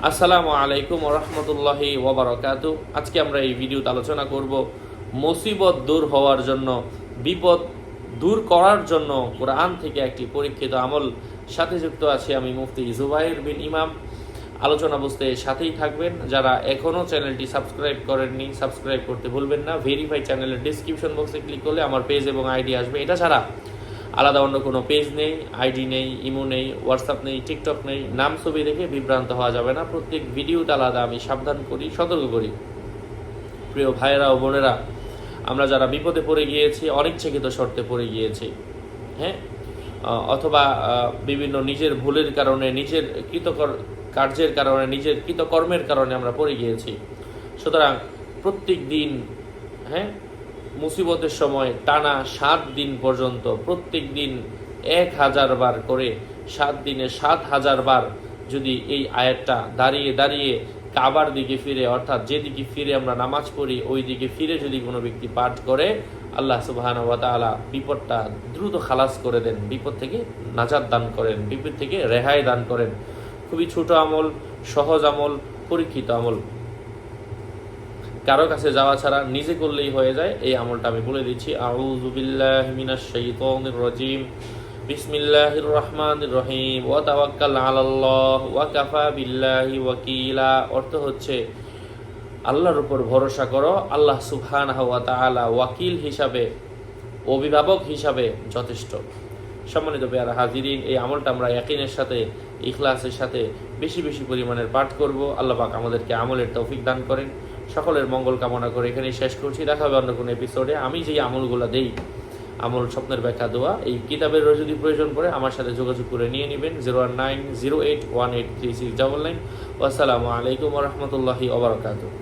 আসসালামু আলাইকুম ওয়া রাহমাতুল্লাহি ওয়া বারাকাতুহু। আজকে আমরা এই ভিডিওতে আলোচনা করব মুসিবত দূর হওয়ার জন্য, বিপদ দূর করার জন্য কোরআন থেকে একটি পরীক্ষিত আমল। সাথে যুক্ত আছি আমি মুফতি জুবাইর বিন ইমাম। আলোচনা বুঝতে সাথেই থাকবেন। যারা এখনও চ্যানেলটি সাবস্ক্রাইব করেননি, সাবস্ক্রাইব করতে ভুলবেন না। ভেরিফাই চ্যানেলের ডিসক্রিপশন বক্সে ক্লিক করলে আমার পেজ এবং আইডি আসবে। এটা ছাড়া আলাদা অন্য কোনো পেজ নেই, আইডি নেই, ইমো নেই, হোয়াটসঅ্যাপ নেই, টিকটক নেই। নাম ছবি দেখে বিভ্রান্ত হওয়া যাবে না। প্রত্যেক ভিডিওতে আলাদা আমি সাবধান করি, সতর্ক করি। প্রিয় ভাইয়েরা ও বোনেরা, আমরা যারা বিপদে পড়ে গিয়েছি, অনিচ্ছাকৃত শর্তে পড়ে গিয়েছি, হ্যাঁ, অথবা বিভিন্ন নিজের ভুলের কারণে, নিজের কার্যের কারণে, নিজের কৃতকর্মের কারণে আমরা পড়ে গিয়েছি। সুতরাং প্রত্যেক দিন, হ্যাঁ, মুসিবতের সময় টানা 7 দিন পর্যন্ত প্রত্যেক দিন 1000 বার করে 7 দিনে 7000 বার যদি এই আয়াতটা দাঁড়িয়ে দাঁড়িয়ে কাবার দিকে ফিরে, অর্থাৎ যেদিকে ফিরে আমরা নামাজ পড়ি ওই দিকে ফিরে যদি কোনো ব্যক্তি পাঠ করে, আল্লাহ সুবহানাহু ওয়া তাআলা বিপদটা দ্রুত খালাস করে দেন, বিপদ থেকে নাজাত দান করেন, বিপদ থেকে রেহাই দান করেন। খুবই ছোট আমল, সহজ আমল, পরীক্ষিত আমল। কারো কাছে যাওয়া ছাড়া নিজে করলেই হয়ে যায়। এই আমলটা আমি বলে দিচ্ছি। আউযু বিল্লাহি মিনাশ শাইতানির রাজিম। বিসমিল্লাহির রহমানির রহিম। ওয়া তাওয়াক্কাল আলাল্লাহ ওয়া কাফা বিল্লাহি ওয়াকিলা। অর্থ হচ্ছে আল্লাহর উপর ভরসা করো, আল্লাহ সুবহানাহু ওয়া তাআলা ওয়াকিল হিসাবে, অভিভাবক হিসাবে যথেষ্ট। সম্মানিত পেয়ারা হাজিরিন, এই আমলটা আমরা ইয়াকিনের সাথে, ইখলাসের সাথে বেশি বেশি পরিমাণের পাঠ করব। আল্লাহ পাক আমাদেরকে আমলের তৌফিক দান করেন। সকলের মঙ্গল কামনা করে এখানেই শেষ করছি। দেখা হবে অন্য কোনো এপিসোডে। আমি যেই আমলগুলো দেই, আমল স্বপ্নের ব্যাখ্যা দোয়া, এই কিতাবেরও যদি প্রয়োজন পড়ে আমার সাথে যোগাযোগ করে নিয়ে নেবেন। 01908183699। আসসালামু আলাইকুম ওয়া রাহমাতুল্লাহি ওয়া বারাকাতুহু।